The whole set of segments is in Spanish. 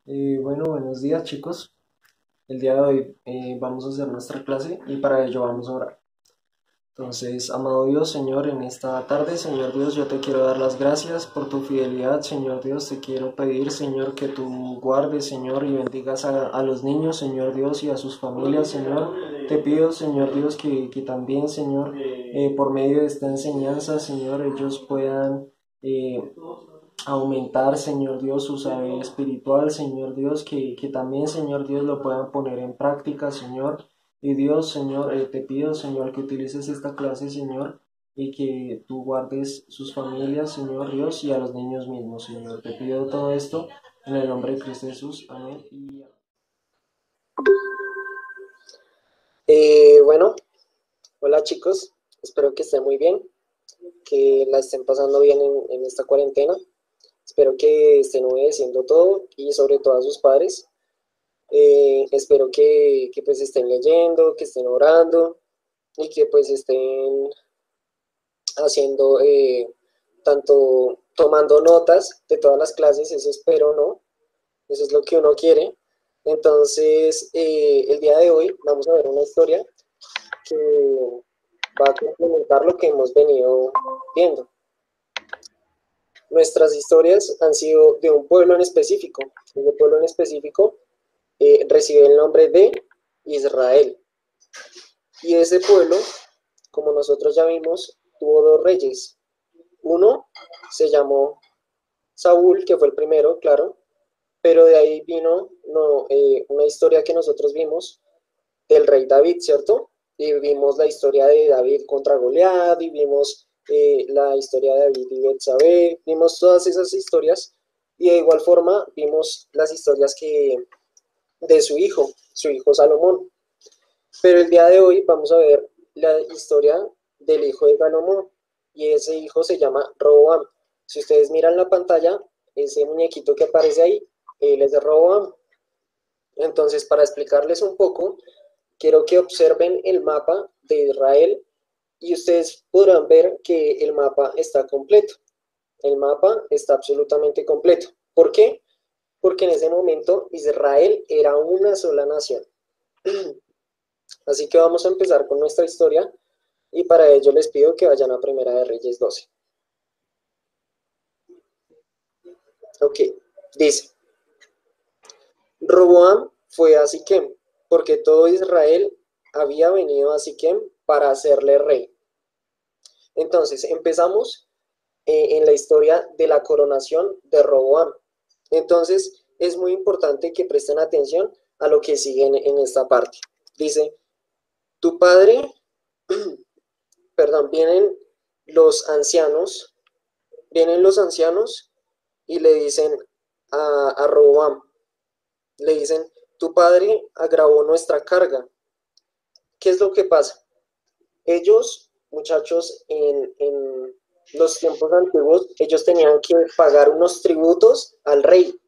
Bueno, buenos días chicos. El día de hoy vamos a hacer nuestra clase y para ello vamos a orar. Entonces, amado Dios, Señor, en esta tarde, Señor Dios, yo te quiero dar las gracias por tu fidelidad, Señor Dios, te quiero pedir, Señor, que tú guardes, Señor, y bendigas a los niños, Señor Dios, y a sus familias, Señor. Te pido, Señor Dios, que también, Señor, por medio de esta enseñanza, Señor, ellos puedan aumentar, Señor Dios, su saber espiritual, Señor Dios, que también, Señor Dios, lo puedan poner en práctica, Señor. Y Dios, Señor, te pido, Señor, que utilices esta clase, Señor, y que tú guardes sus familias, Señor Dios, y a los niños mismos, Señor. Te pido todo esto en el nombre de Cristo Jesús. Amén. Bueno, hola chicos, espero que estén muy bien, que la estén pasando bien en esta cuarentena. Espero que estén obedeciendo todo y sobre todo a sus padres. Espero que pues estén leyendo, que estén orando y que pues estén haciendo tanto tomando notas de todas las clases, eso espero, ¿no? Eso es lo que uno quiere. Entonces, el día de hoy vamos a ver una historia que va a complementar lo que hemos venido viendo. Nuestras historias han sido de un pueblo en específico. Ese pueblo en específico recibe el nombre de Israel. Y ese pueblo, como nosotros ya vimos, tuvo dos reyes. Uno se llamó Saúl, que fue el primero, claro, pero de ahí vino una historia que nosotros vimos del rey David, ¿cierto? Y vimos la historia de David contra Goliat, y vimos la historia de David y Betsabé, vimos todas esas historias, y de igual forma vimos las historias de su hijo Salomón. Pero el día de hoy vamos a ver la historia del hijo de Salomón, y ese hijo se llama Roboam. Si ustedes miran la pantalla, ese muñequito que aparece ahí, él es de Roboam. Entonces, para explicarles un poco, quiero que observen el mapa de Israel y ustedes podrán ver que el mapa está completo. El mapa está absolutamente completo. ¿Por qué? Porque en ese momento Israel era una sola nación. Así que vamos a empezar con nuestra historia y para ello les pido que vayan a Primera de Reyes 12. Ok, dice, Roboam fue a Siquem, porque todo Israel había venido a Siquem para hacerle rey. Entonces, empezamos en la historia de la coronación de Roboam. Entonces, es muy importante que presten atención a lo que sigue en esta parte. Dice, tu padre, perdón, los vienen los ancianos y le dicen a Roboam, le dicen, tu padre agravó nuestra carga. ¿Qué es lo que pasa? Ellos, muchachos, en los tiempos antiguos, ellos tenían que pagar unos tributos al rey.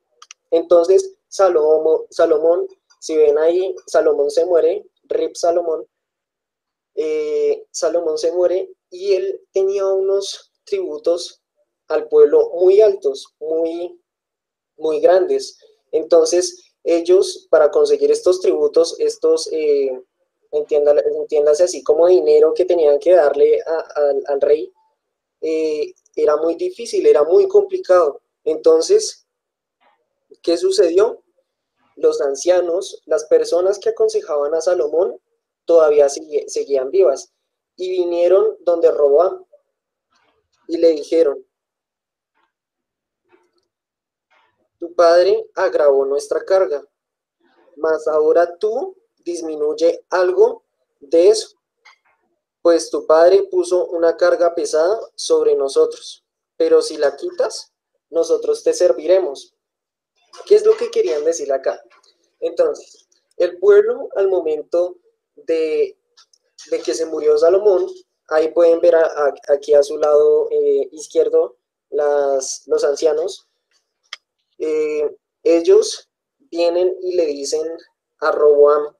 Entonces, Salomón, si ven ahí, Salomón se muere, Rip Salomón, Salomón se muere y él tenía unos tributos al pueblo muy altos, muy grandes. Entonces, ellos, para conseguir estos tributos, entiéndase así como dinero que tenían que darle al rey, era muy difícil, era muy complicado. Entonces, ¿qué sucedió? Los ancianos, las personas que aconsejaban a Salomón, todavía seguían vivas y vinieron donde Roboam y le dijeron, tu padre agravó nuestra carga, mas ahora tú disminuye algo de eso, pues tu padre puso una carga pesada sobre nosotros, pero si la quitas, nosotros te serviremos. ¿Qué es lo que querían decir acá? Entonces, el pueblo al momento de, de que se murió Salomón, ahí pueden ver aquí a su lado izquierdo los ancianos, ellos vienen y le dicen a Roboam,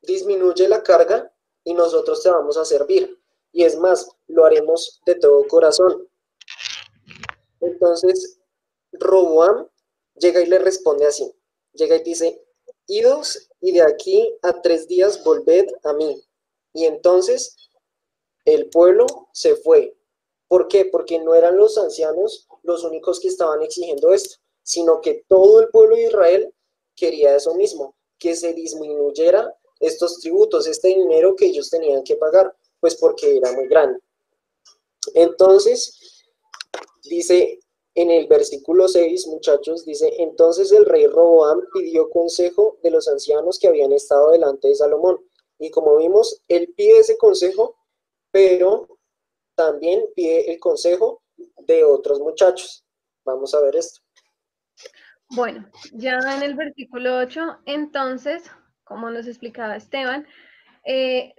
disminuye la carga y nosotros te vamos a servir. Y es más, lo haremos de todo corazón. Entonces, Roboam llega y le responde así. llega y dice, idos y de aquí a 3 días volved a mí. Y entonces el pueblo se fue. ¿Por qué? Porque no eran los ancianos los únicos que estaban exigiendo esto, sino que todo el pueblo de Israel quería eso mismo, que se disminuyera estos tributos, este dinero que ellos tenían que pagar, pues porque era muy grande. Entonces, dice en el versículo 6, muchachos, dice, entonces el rey Roboam pidió consejo de los ancianos que habían estado delante de Salomón. Y como vimos, él pide ese consejo, pero también pide el consejo de otros muchachos. Vamos a ver esto. Bueno, ya en el versículo 8, entonces, como nos explicaba Esteban,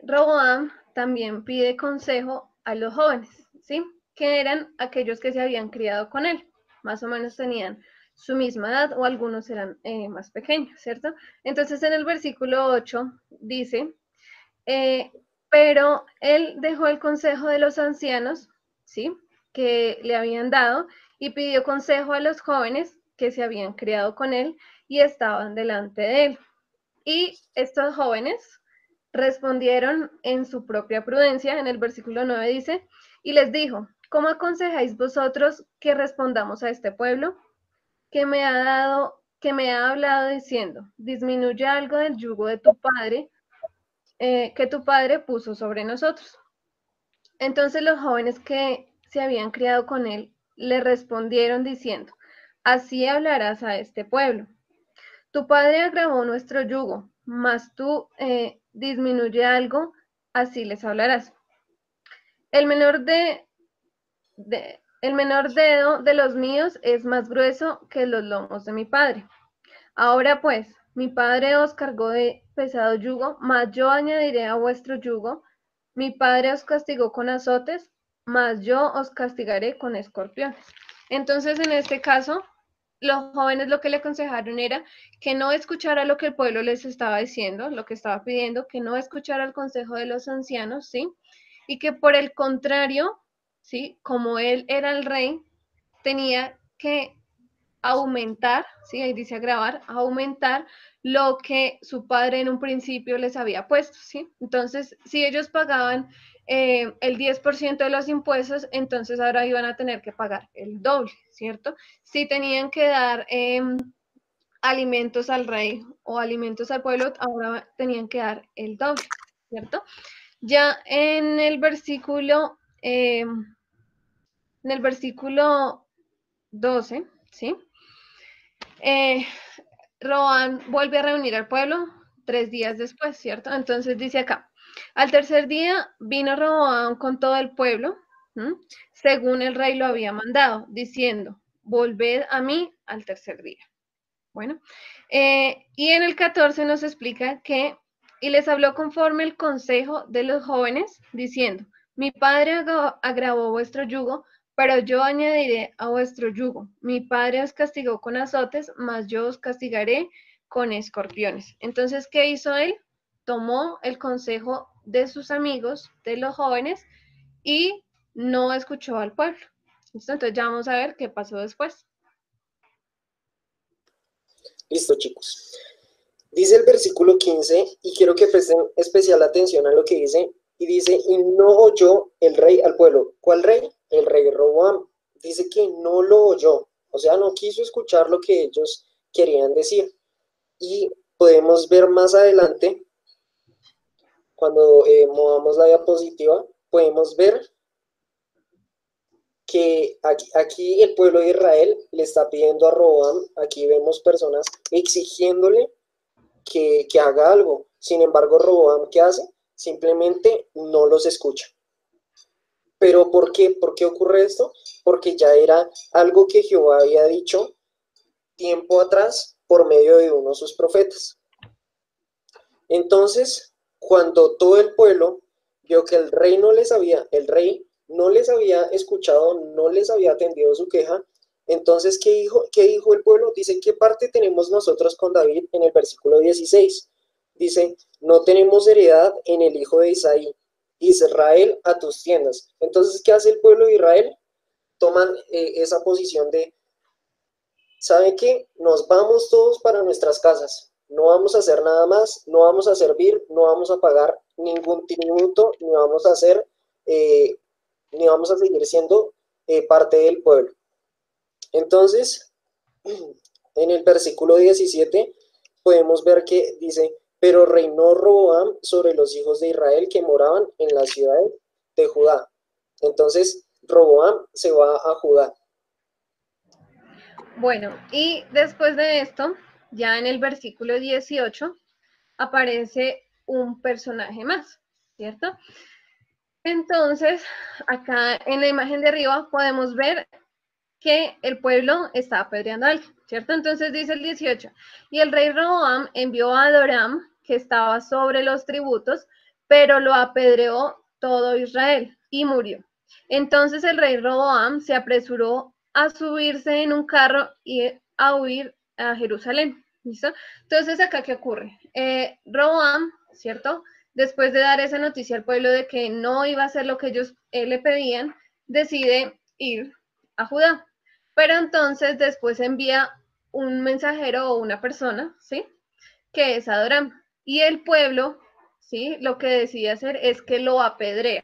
Roboam también pide consejo a los jóvenes, ¿sí? Que eran aquellos que se habían criado con él, más o menos tenían su misma edad o algunos eran más pequeños, ¿cierto? Entonces en el versículo 8 dice, pero él dejó el consejo de los ancianos, ¿sí? Que le habían dado y pidió consejo a los jóvenes que se habían criado con él y estaban delante de él. Y estos jóvenes respondieron en su propia prudencia, en el versículo 9 dice, y les dijo, ¿cómo aconsejáis vosotros que respondamos a este pueblo que me ha hablado diciendo, disminuye algo del yugo de tu padre, que tu padre puso sobre nosotros? Entonces los jóvenes que se habían criado con él le respondieron diciendo, así hablarás a este pueblo. Tu padre agravó nuestro yugo, mas tú disminuye algo, así les hablarás. El menor dedo de los míos es más grueso que los lomos de mi padre. Ahora pues, mi padre os cargó de pesado yugo, mas yo añadiré a vuestro yugo. Mi padre os castigó con azotes, mas yo os castigaré con escorpiones. Entonces, en este caso, los jóvenes lo que le aconsejaron era que no escuchara lo que el pueblo les estaba diciendo, lo que estaba pidiendo, que no escuchara el consejo de los ancianos, ¿sí? Y que por el contrario, ¿sí? Como él era el rey, tenía que aumentar, ¿sí? Ahí dice agravar, aumentar lo que su padre en un principio les había puesto, ¿sí? Entonces, si ellos pagaban el 10% de los impuestos, entonces ahora iban a tener que pagar el doble, ¿cierto? Si tenían que dar alimentos al rey o alimentos al pueblo, ahora tenían que dar el doble, ¿cierto? Ya en el versículo 12, ¿sí? Roboam vuelve a reunir al pueblo 3 días después, ¿cierto? Entonces dice acá, al tercer día vino Roboam con todo el pueblo, según el rey lo había mandado, diciendo, volved a mí al tercer día. Bueno, y en el 14 nos explica que, y les habló conforme el consejo de los jóvenes, diciendo, mi padre agravó vuestro yugo, pero yo añadiré a vuestro yugo. Mi padre os castigó con azotes, mas yo os castigaré con escorpiones. Entonces, ¿qué hizo él? Tomó el consejo de sus amigos, de los jóvenes, y no escuchó al pueblo. Entonces, ya vamos a ver qué pasó después. Listo, chicos. Dice el versículo 15, y quiero que presten especial atención a lo que dice, y dice, y no oyó el rey al pueblo. ¿Cuál rey? El rey Roboam. Dice que no lo oyó, o sea, no quiso escuchar lo que ellos querían decir. Y podemos ver más adelante, cuando movamos la diapositiva, podemos ver que aquí el pueblo de Israel le está pidiendo a Roboam, aquí vemos personas exigiéndole que haga algo. Sin embargo, Roboam, ¿qué hace? Simplemente no los escucha. ¿Pero por qué? ¿Por qué ocurre esto? Porque ya era algo que Jehová había dicho tiempo atrás por medio de uno de sus profetas. Entonces, cuando todo el pueblo vio que el rey no les había escuchado, no les había atendido su queja, entonces, ¿qué dijo el pueblo? Dice, ¿qué parte tenemos nosotros con David en el versículo 16? Dice, no tenemos heredad en el hijo de Isaí, Israel a tus tiendas. Entonces, ¿qué hace el pueblo de Israel? Toman esa posición de, ¿saben qué? Nos vamos todos para nuestras casas. No vamos a hacer nada más, no vamos a servir, no vamos a pagar ningún tributo, eh, ni vamos a seguir siendo parte del pueblo. Entonces, en el versículo 17 podemos ver que dice, pero reinó Roboam sobre los hijos de Israel que moraban en las ciudades de Judá. Entonces, Roboam se va a Judá. Bueno, y después de esto, ya en el versículo 18, aparece un personaje más, ¿cierto? Entonces, acá en la imagen de arriba podemos ver que el pueblo está apedreando a alguien, ¿cierto? Entonces dice el 18, y el rey Roboam envió a Adoram, que estaba sobre los tributos, pero lo apedreó todo Israel y murió. Entonces el rey Roboam se apresuró a subirse en un carro y a huir a Jerusalén, ¿listo? Entonces acá, ¿qué ocurre? Roboam, ¿cierto? Después de dar esa noticia al pueblo de que no iba a hacer lo que ellos le pedían, decide ir a Judá. Pero entonces después envía un mensajero o una persona, ¿sí? Que es Adoram. Y el pueblo, ¿sí? Lo que decide hacer es que lo apedrea,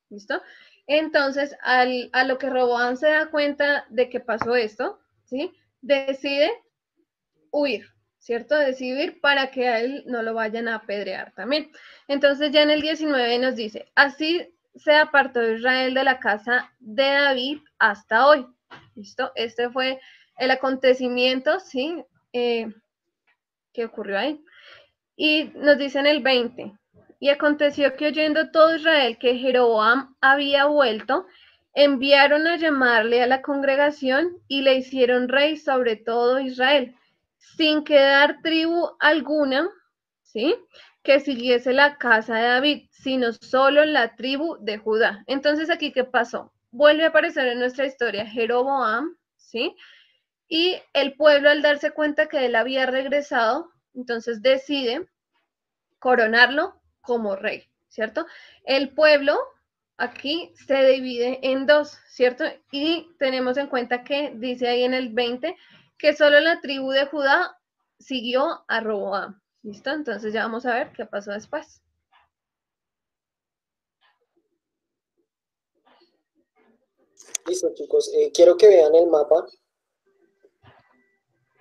¿listo? Entonces, a lo que Roboam se da cuenta de que pasó esto, ¿sí? Decide huir, ¿cierto? Decide huir para que a él no lo vayan a apedrear también. Entonces, ya en el 19 nos dice, así se apartó Israel de la casa de David hasta hoy. ¿Listo? Este fue el acontecimiento, ¿sí? Que ocurrió ahí. Y nos dice en el 20, y aconteció que oyendo todo Israel que Jeroboam había vuelto, enviaron a llamarle a la congregación y le hicieron rey sobre todo Israel, sin quedar tribu alguna, ¿sí? Que siguiese la casa de David, sino solo la tribu de Judá. Entonces, aquí, ¿qué pasó? Vuelve a aparecer en nuestra historia Jeroboam, ¿sí? Y el pueblo, al darse cuenta que él había regresado, entonces decide coronarlo como rey, ¿cierto? El pueblo aquí se divide en dos, ¿cierto? Y tenemos en cuenta que dice ahí en el 20 que solo la tribu de Judá siguió a Roboam, ¿listo? Entonces ya vamos a ver qué pasó después. Listo, chicos. Quiero que vean el mapa.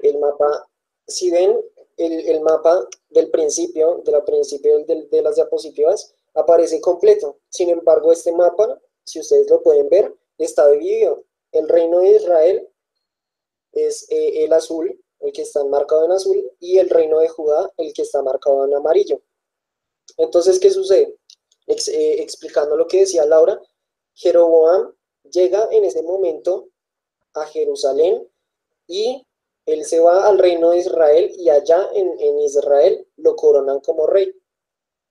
El mapa, si ven el mapa del principio, de las diapositivas, aparece completo. Sin embargo, este mapa, si ustedes lo pueden ver, está dividido. El reino de Israel es el azul, el que está marcado en azul, y el reino de Judá, el que está marcado en amarillo. Entonces, ¿qué sucede? Explicando lo que decía Laura, Jeroboam llega en ese momento a Jerusalén y él se va al reino de Israel y allá en Israel lo coronan como rey.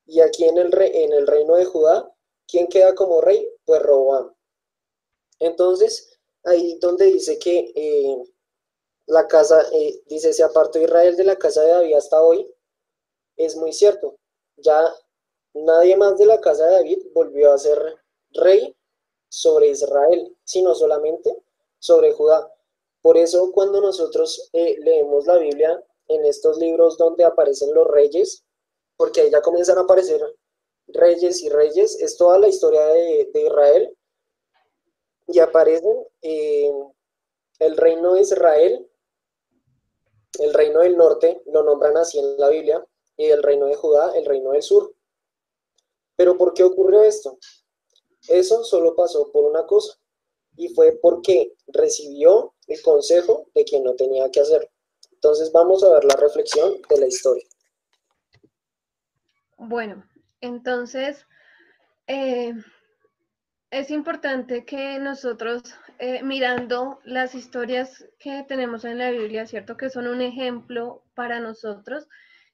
Y aquí en el reino de Judá, ¿quién queda como rey? Pues Roboam. Entonces, ahí donde dice que la casa, dice, se apartó Israel de la casa de David hasta hoy, es muy cierto. Ya nadie más de la casa de David volvió a ser rey sobre Israel, sino solamente sobre Judá. Por eso cuando nosotros leemos la Biblia en estos libros donde aparecen los reyes, porque ahí ya comienzan a aparecer reyes y reyes, es toda la historia de Israel, y aparecen el reino de Israel, el reino del norte, lo nombran así en la Biblia, y el reino de Judá, el reino del sur. ¿Pero por qué ocurrió esto? Eso solo pasó por una cosa, y fue porque recibió el consejo de quien no tenía que hacerlo. Entonces vamos a ver la reflexión de la historia. Bueno, entonces es importante que nosotros, mirando las historias que tenemos en la Biblia, ¿cierto? Que son un ejemplo para nosotros,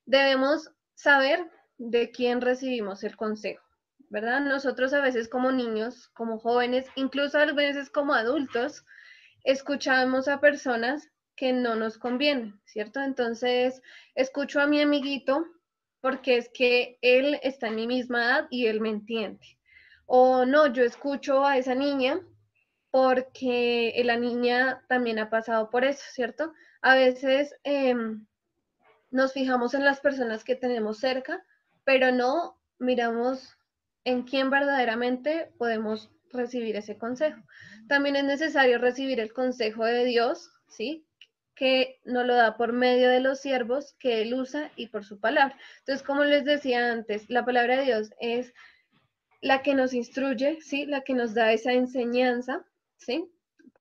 debemos saber de quién recibimos el consejo, ¿verdad? Nosotros a veces como niños, como jóvenes, incluso a veces como adultos, escuchamos a personas que no nos convienen, ¿cierto? Entonces, escucho a mi amiguito porque es que él está en mi misma edad y él me entiende. O no, yo escucho a esa niña porque la niña también ha pasado por eso, ¿cierto? A veces nos fijamos en las personas que tenemos cerca, pero no miramos en quién verdaderamente podemos recibir ese consejo. También es necesario recibir el consejo de Dios, ¿sí? Que nos lo da por medio de los siervos que Él usa y por su palabra. Entonces, como les decía antes, la palabra de Dios es la que nos instruye, ¿sí? La que nos da esa enseñanza, ¿sí?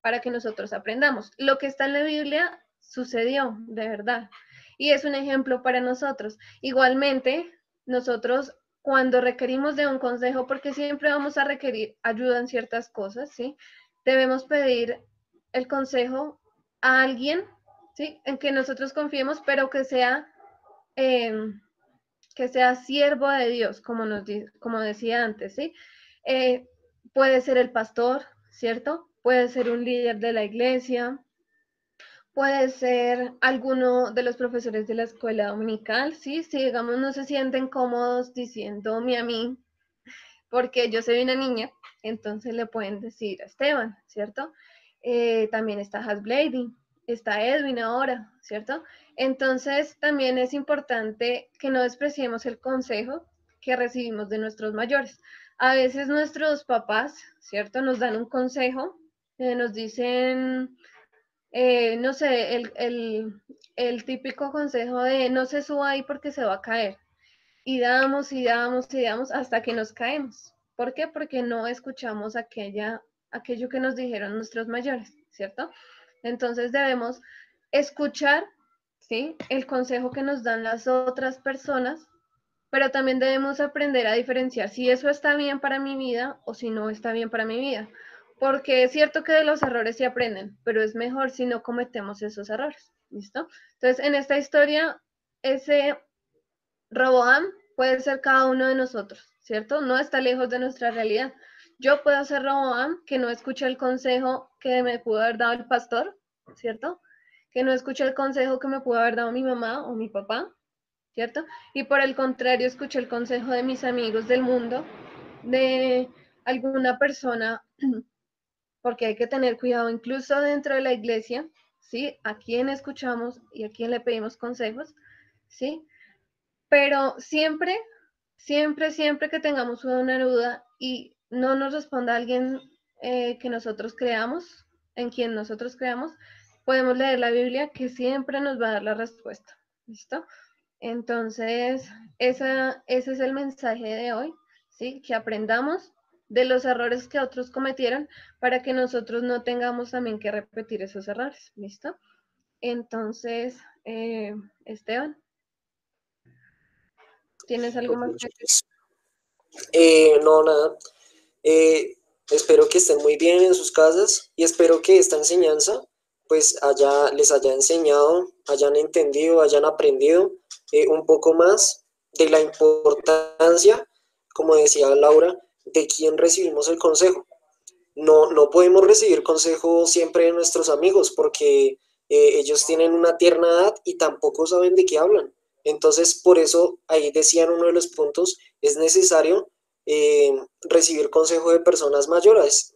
Para que nosotros aprendamos. Lo que está en la Biblia sucedió, de verdad. Y es un ejemplo para nosotros. Igualmente, nosotros cuando requerimos de un consejo, porque siempre vamos a requerir ayuda en ciertas cosas, ¿sí? Debemos pedir el consejo a alguien, ¿sí? En que nosotros confiemos, pero eh, que sea siervo de Dios, como decía antes, ¿sí? Eh, puede ser el pastor, ¿cierto? Puede ser un líder de la iglesia, puede ser alguno de los profesores de la escuela dominical, ¿sí? Si, digamos, no se sienten cómodos diciéndome a mí, porque yo soy una niña, entonces le pueden decir a Esteban, ¿cierto? También está Hasblady, está Edwin ahora, ¿cierto? Entonces también es importante que no despreciemos el consejo que recibimos de nuestros mayores. A veces nuestros papás, ¿cierto? Nos dan un consejo, nos dicen, no sé, el típico consejo de no se suba ahí porque se va a caer, y damos y damos y damos hasta que nos caemos. ¿Por qué? Porque no escuchamos aquello que nos dijeron nuestros mayores, ¿cierto? Entonces debemos escuchar, ¿sí? El consejo que nos dan las otras personas, pero también debemos aprender a diferenciar si eso está bien para mi vida o si no está bien para mi vida. Porque es cierto que de los errores se aprenden, pero es mejor si no cometemos esos errores, ¿listo? Entonces, en esta historia, ese Roboam puede ser cada uno de nosotros, ¿cierto? No está lejos de nuestra realidad. Yo puedo ser Roboam, que no escuché el consejo que me pudo haber dado el pastor, ¿cierto? Que no escuché el consejo que me pudo haber dado mi mamá o mi papá, ¿cierto? Y por el contrario, escuché el consejo de mis amigos del mundo, de alguna persona, porque hay que tener cuidado incluso dentro de la iglesia, ¿sí? A quién escuchamos y a quién le pedimos consejos, ¿sí? Pero siempre que tengamos una duda y no nos responda alguien que nosotros creamos, en quien nosotros creamos, podemos leer la Biblia que siempre nos va a dar la respuesta. ¿Listo? Entonces, ese es el mensaje de hoy, ¿sí? Que aprendamos de los errores que otros cometieron para que nosotros no tengamos también que repetir esos errores. ¿Listo? Entonces, Esteban, ¿tienes algo Ok, más que decir? chicos. No, nada. Espero que estén muy bien en sus casas y espero que esta enseñanza pues les haya enseñado, hayan entendido, hayan aprendido un poco más de la importancia, como decía Laura, de quién recibimos el consejo. No podemos recibir consejo siempre de nuestros amigos porque ellos tienen una tierna edad y tampoco saben de qué hablan. Entonces, por eso, ahí decían uno de los puntos, es necesario recibir consejo de personas mayores.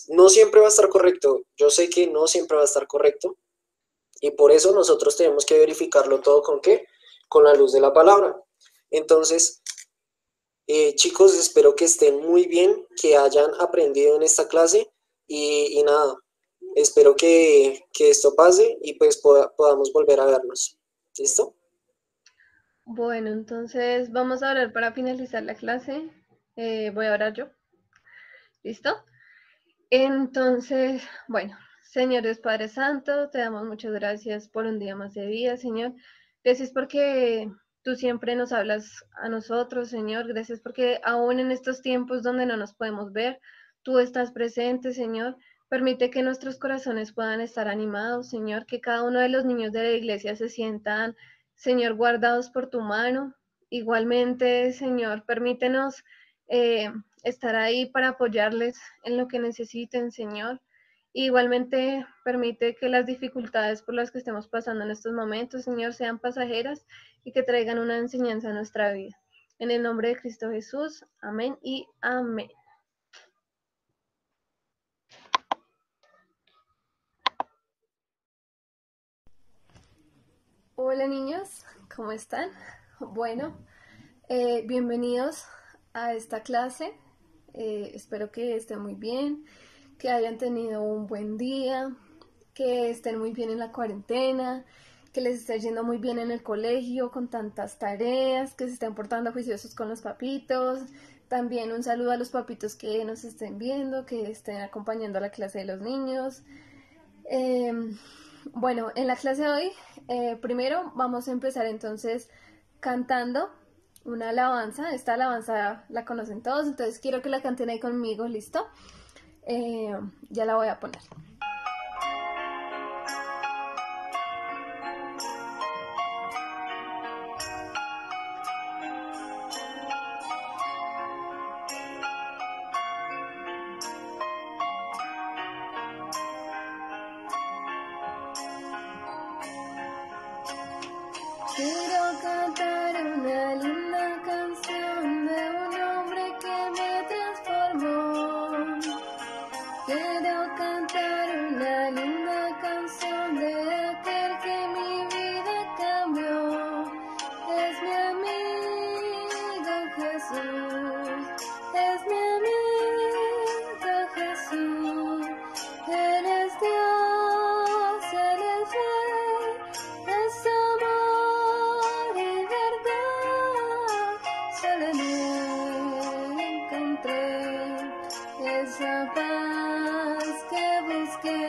No siempre va a estar correcto. Yo sé que no siempre va a estar correcto y por eso nosotros tenemos que verificarlo todo con qué, con la luz de la palabra. Entonces, chicos, espero que estén muy bien, que hayan aprendido en esta clase y nada, espero que esto pase y pues podamos volver a vernos. ¿Listo? Bueno, entonces vamos a orar para finalizar la clase. Voy a orar yo. ¿Listo? Entonces, bueno, Señor Dios Padre Santo, te damos muchas gracias por un día más de vida, Señor. Gracias porque tú siempre nos hablas a nosotros, Señor. Gracias porque aún en estos tiempos donde no nos podemos ver, tú estás presente, Señor. Permite que nuestros corazones puedan estar animados, Señor, que cada uno de los niños de la iglesia se sientan, Señor, guardados por tu mano. Igualmente, Señor, permítenos estar ahí para apoyarles en lo que necesiten, Señor. Igualmente, permite que las dificultades por las que estemos pasando en estos momentos, Señor, sean pasajeras y que traigan una enseñanza a nuestra vida. En el nombre de Cristo Jesús, amén y amén. Hola niños, ¿cómo están? Bueno, bienvenidos a esta clase. Espero que estén muy bien, que hayan tenido un buen día, que estén muy bien en la cuarentena, que les esté yendo muy bien en el colegio con tantas tareas, que se estén portando juiciosos con los papitos. También un saludo a los papitos que nos estén viendo, que estén acompañando a la clase de los niños. Bueno, en la clase de hoy, primero vamos a empezar entonces cantando una alabanza. Esta alabanza la conocen todos, entonces quiero que la canten ahí conmigo, ¿listo? Ya la voy a poner. Quiero cantar una linda canción de un hombre que me transformó. Quiero cantar una linda canción de aquel que mi vida cambió. Es mi amigo Jesús, es mi amigo Jesús. Él es Dios, Él es Rey, es amor y verdad. Solo en Él encontré esa paz que busqué.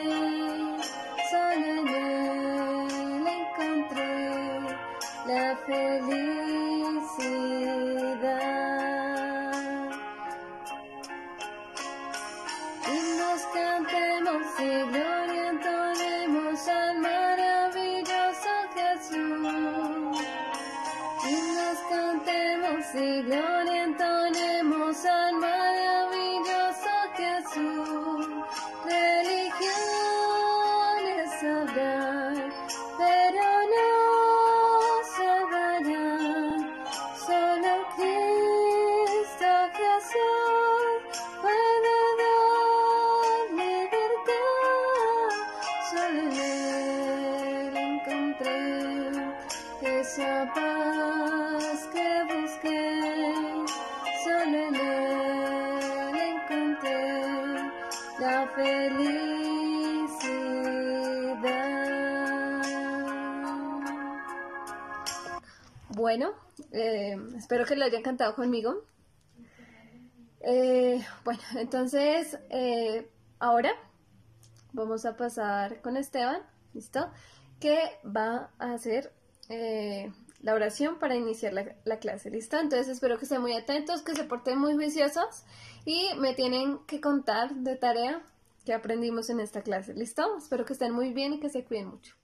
Solo en Él encontré la felicidad. Y nos cantemos y gloria entonemos al maravilloso Jesús. Y nos cantemos y gloria entonemos al maravilloso Jesús. Religiones habrán, pero no salvarán. Solo Cristo Jesús puede dar libertad. Solo en Él encontré esa paz que busqué. Solo en Él encontré la felicidad. Bueno, espero que lo hayan cantado conmigo. Bueno, entonces ahora vamos a pasar con Esteban, ¿listo? Que va a hacer la oración para iniciar la clase, ¿listo? Entonces espero que estén muy atentos, que se porten muy juiciosos y me tienen que contar de tarea que aprendimos en esta clase, ¿listo? Espero que estén muy bien y que se cuiden mucho.